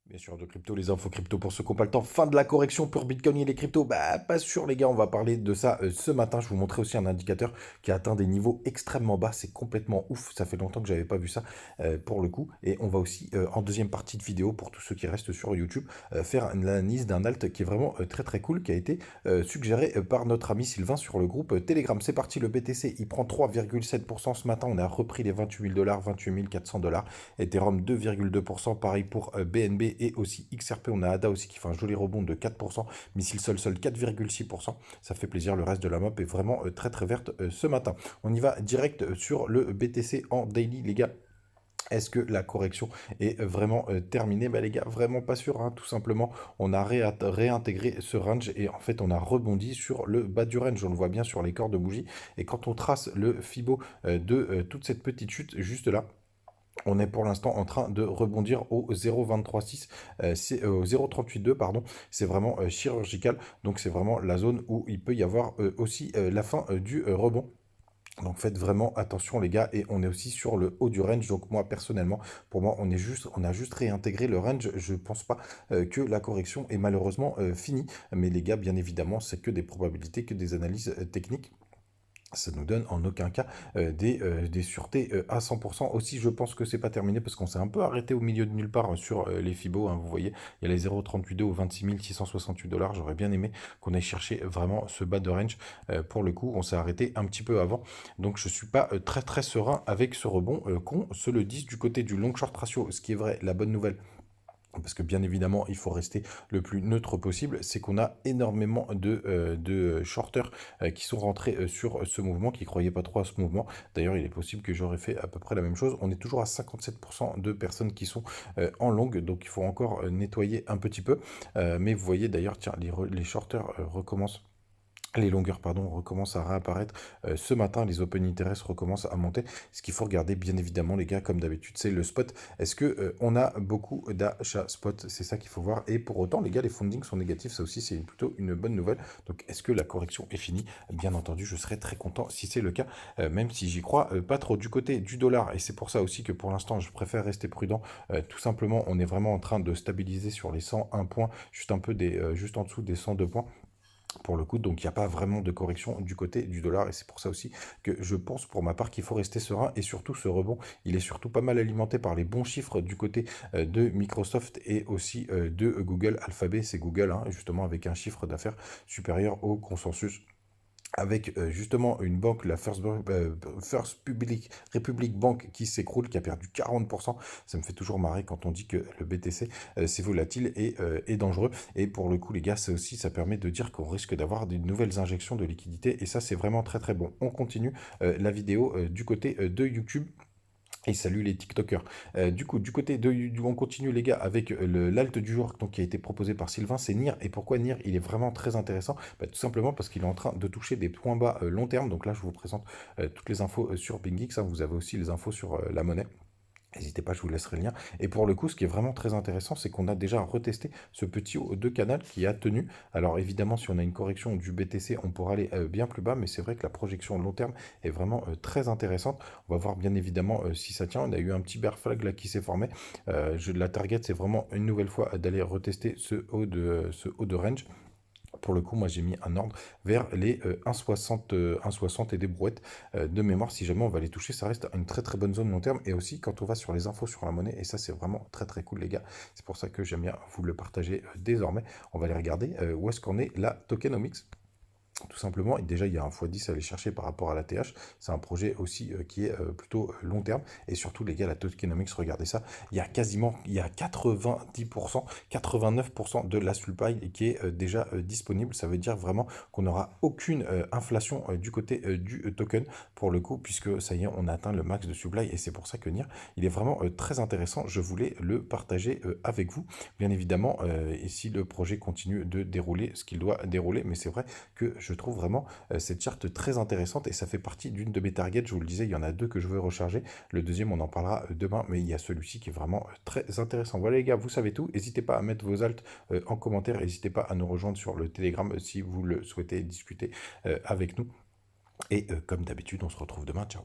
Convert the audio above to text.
Bien sûr, de crypto, les infos crypto pour ceux qui n'ont pas le temps. Fin de la correction pour Bitcoin et les cryptos. Bah, pas sûr, les gars. On va parler de ça ce matin. Je vous montrer aussi un indicateur qui a atteint des niveaux extrêmement bas. C'est complètement ouf. Ça fait longtemps que j'avais pas vu ça pour le coup. Et on va aussi, en deuxième partie de vidéo, pour tous ceux qui restent sur YouTube, faire une analyse d'un alt qui est vraiment très très cool, qui a été suggéré par notre ami Sylvain sur le groupe Telegram. C'est parti, le BTC, il prend 3,7% ce matin. On a repris les 28 000 dollars, 28 400 dollars. Ethereum 2,2%. Pareil pour BNB et aussi XRP. On a ADA aussi qui fait un joli rebond de 4%. Missile Sol 4,6%. Ça fait plaisir. Le reste de la map est vraiment très très verte ce matin. On y va direct sur le BTC en daily, les gars. Est-ce que la correction est vraiment terminée? Bah les gars, vraiment pas sûr, hein. Tout simplement, on a réintégré ce range et en fait on a rebondi sur le bas du range. On le voit bien sur les corps de bougie. Et quand on trace le Fibo de toute cette petite chute juste là, on est pour l'instant en train de rebondir au 0,236, au 0,382, pardon. C'est vraiment chirurgical. Donc c'est vraiment la zone où il peut y avoir aussi la fin du rebond. Donc faites vraiment attention les gars, et on est aussi sur le haut du range. Donc moi personnellement, pour moi on a juste réintégré le range. Je pense pas que la correction est malheureusement finie. Mais les gars, bien évidemment, c'est que des probabilités, que des analyses techniques. Ça nous donne en aucun cas des sûretés à 100%. Aussi, je pense que c'est pas terminé parce qu'on s'est un peu arrêté au milieu de nulle part sur les Fibo, hein. Vous voyez, il y a les 0,382 au 26 668 dollars. J'aurais bien aimé qu'on aille chercher vraiment ce bas de range. Pour le coup, on s'est arrêté un petit peu avant. Donc, je suis pas très très serein avec ce rebond, qu'on se le dise du côté du long short ratio. Ce qui est vrai, la bonne nouvelle, parce que bien évidemment, il faut rester le plus neutre possible, c'est qu'on a énormément de shorters qui sont rentrés sur ce mouvement, qui ne croyaient pas trop à ce mouvement. D'ailleurs, il est possible que j'aurais fait à peu près la même chose. On est toujours à 57% de personnes qui sont en longue, donc il faut encore nettoyer un petit peu. Mais vous voyez d'ailleurs, tiens, les shorters recommencent. Les longueurs, pardon, recommencent à réapparaître ce matin. Les open interest recommencent à monter. Ce qu'il faut regarder, bien évidemment, les gars, comme d'habitude, c'est le spot. Est-ce que on a beaucoup d'achats spot? C'est ça qu'il faut voir. Et pour autant, les gars, les fundings sont négatifs. Ça aussi, c'est plutôt une bonne nouvelle. Donc, est-ce que la correction est finie? Bien entendu, je serais très content si c'est le cas, même si j'y crois pas trop du côté du dollar. Et c'est pour ça aussi que pour l'instant, je préfère rester prudent. Tout simplement, on est vraiment en train de stabiliser sur les 101 points, juste un peu juste en dessous des 102 points pour le coup. Donc il n'y a pas vraiment de correction du côté du dollar, et c'est pour ça aussi que je pense pour ma part qu'il faut rester serein. Et surtout, ce rebond, il est surtout pas mal alimenté par les bons chiffres du côté de Microsoft et aussi de Google. Alphabet, c'est Google, hein, justement, avec un chiffre d'affaires supérieur au consensus, avec justement une banque, la First Republic Bank, qui s'écroule, qui a perdu 40%. Ça me fait toujours marrer quand on dit que le BTC, c'est volatile et dangereux. Et pour le coup, les gars, ça aussi, ça permet de dire qu'on risque d'avoir des nouvelles injections de liquidités. Et ça, c'est vraiment très très bon. On continue la vidéo du côté de YouTube. Et salut les TikTokers. Du coup, on continue les gars avec l'alt du jour, donc, qui a été proposé par Sylvain, c'est NIR. Et pourquoi NIR il est vraiment très intéressant? Bah, tout simplement parce qu'il est en train de toucher des points bas long terme. Donc là, je vous présente toutes les infos sur BingX, hein. Vous avez aussi les infos sur la monnaie. N'hésitez pas, je vous laisserai le lien. Et pour le coup, ce qui est vraiment très intéressant, c'est qu'on a déjà retesté ce petit haut de canal qui a tenu. Alors évidemment, si on a une correction du BTC, on pourra aller bien plus bas, mais c'est vrai que la projection long terme est vraiment très intéressante. On va voir bien évidemment si ça tient. On a eu un petit bear flag là qui s'est formé. La target, c'est vraiment une nouvelle fois d'aller retester ce haut de range. Pour le coup, moi j'ai mis un ordre vers les 1,60 1,60 et des brouettes de mémoire. Si jamais on va les toucher, ça reste une très très bonne zone long terme. Et aussi quand on va sur les infos sur la monnaie, et ça c'est vraiment très très cool les gars. C'est pour ça que j'aime bien vous le partager désormais. On va aller regarder où est-ce qu'on est la tokenomics. Tout simplement, et déjà il y a un x10 à aller chercher par rapport à la TH. C'est un projet aussi qui est plutôt long terme. Et surtout les gars, la tokenomics, regardez ça. Il y a 90%, 89% de la supply qui est déjà disponible. Ça veut dire vraiment qu'on n'aura aucune inflation du côté du token pour le coup, puisque ça y est, on a atteint le max de supply. Et c'est pour ça que NIR, il est vraiment très intéressant. Je voulais le partager avec vous, bien évidemment. Et si le projet continue de dérouler ce qu'il doit dérouler, mais c'est vrai que je trouve vraiment cette charte très intéressante, et ça fait partie d'une de mes targets. Je vous le disais, il y en a deux que je veux recharger. Le deuxième, on en parlera demain, mais il y a celui-ci qui est vraiment très intéressant. Voilà les gars, vous savez tout. N'hésitez pas à mettre vos alts en commentaire. N'hésitez pas à nous rejoindre sur le Telegram si vous le souhaitez discuter avec nous. Et comme d'habitude, on se retrouve demain. Ciao.